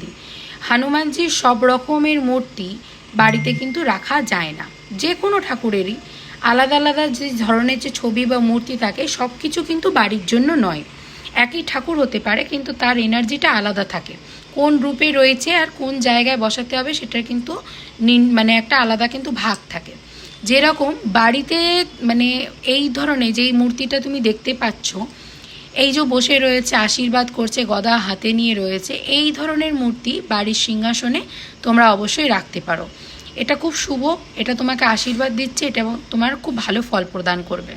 দিই, হনুমানজির সব রকমের মূর্তি বাড়িতে কিন্তু রাখা যায় না। যে কোনো ঠাকুরেরই আলাদা আলাদা যে ধরনের যে ছবি বা মূর্তি থাকে সব কিছু কিন্তু বাড়ির জন্য নয়। একই ঠাকুর হতে পারে কিন্তু তার এনার্জিটা আলাদা থাকে। কোন রূপে রয়েছে আর কোন জায়গায় বসাতে হবে সেটার কিন্তু মানে একটা আলাদা কিন্তু ভাগ থাকে। যেরকম বাড়িতে মানে এই ধরনের যেই মূর্তিটা তুমি দেখতে পাচ্ছ, এই যে বসে রয়েছে আশীর্বাদ করছে, গদা হাতে নিয়ে রয়েছে, এই ধরনের মূর্তি বাড়ির সিংহাসনে তোমরা অবশ্যই রাখতে পারো। এটা খুব শুভ, এটা তোমাকে আশীর্বাদ দিচ্ছে, এটা তোমার খুব ভালো ফল প্রদান করবে।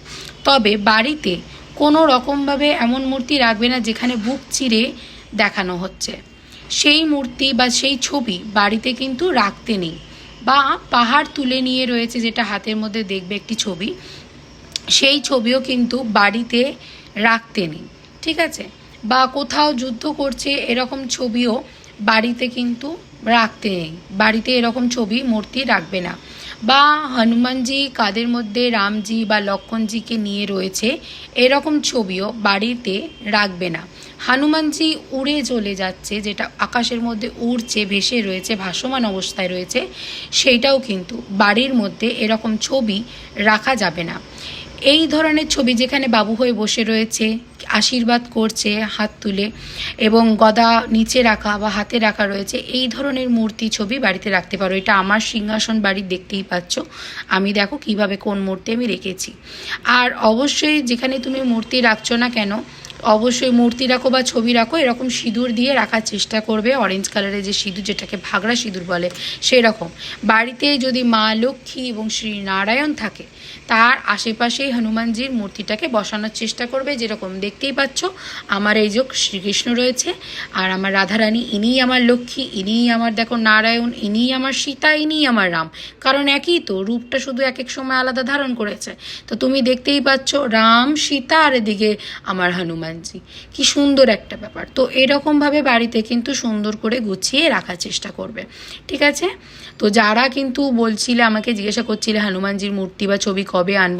তবে বাড়িতে কোনো রকমভাবে এমন মূর্তি রাখবে না যেখানে বুক চিরে দেখানো হচ্ছে। সেই মূর্তি বা সেই ছবি বাড়িতে কিন্তু রাখতে নেই। বা পাহাড় তুলে নিয়ে রয়েছে যেটা হাতের মধ্যে দেখবে একটি ছবি, সেই ছবিও কিন্তু বাড়িতে রাখতে নেই, ঠিক আছে? বা কোথাও যুদ্ধ করছে এরকম ছবিও বাড়িতে কিন্তু রাখতে নেই। বাড়িতে এরকম ছবি মূর্তি রাখবে না। বা হনুমানজি কাদের মধ্যে রামজি বা লক্ষ্মণজিকে নিয়ে রয়েছে এরকম ছবিও বাড়িতে রাখবে না। হনুমানজি উড়ে চলে যাচ্ছে, যেটা আকাশের মধ্যে উড়ছে, ভেসে রয়েছে, ভাসমান অবস্থায় রয়েছে, সেইটাও কিন্তু বাড়ির মধ্যে এরকম ছবি রাখা যাবে না। এই ধরনের ছবি যেখানে বাবু হয়ে বসে রয়েছে, আশীর্বাদ করছে হাত তুলে এবং গদা নিচে রাখা বা হাতে রাখা রয়েছে, এই ধরনের মূর্তি ছবি বাড়িতে রাখতে পারো। এটা আমার সিংহাসন বাড়ির, দেখতেই পাচ্ছ আমি দেখো কিভাবে কোন মূর্তি আমি রেখেছি। আর অবশ্যই যেখানে তুমি মূর্তি রাখছো না কেন, অবশ্যই মূর্তি রাখো বা ছবি রাখো এরকম সিঁদুর দিয়ে রাখার চেষ্টা করবে। অরেঞ্জ কালারের যে সিঁদুর, যেটাকে ভাগড়া সিঁদুর বলে, সেরকম। বাড়িতে যদি মা লক্ষ্মী এবং শ্রী নারায়ণ থাকে তার আশেপাশেই হনুমানজির মূর্তিটাকে বসানোর চেষ্টা করবে। যেরকম দেখতেই পাচ্ছ আমার এই যে শ্রীকৃষ্ণ রয়েছে আর আমার রাধারানী, ইনিই আমার লক্ষ্মী, ইনিই আমার দেখো নারায়ণ, ইনিই আমার সীতা, ইনিই আমার রাম। কারণ একই তো, রূপটা শুধু এক এক সময় আলাদা ধারণ করেছে। তো তুমি দেখতেই পাচ্ছ রাম, সীতা, আর এদিকে আমার হনুমানজি। কি সুন্দর একটা ব্যাপার। তো এরকমভাবে বাড়িতে কিন্তু সুন্দর করে গুছিয়ে রাখার চেষ্টা করবে, ঠিক আছে? তো যারা কিন্তু বলছিলে, আমাকে জিজ্ঞাসা করছিলে হনুমানজির মূর্তি বা ছবি কবে আনবো,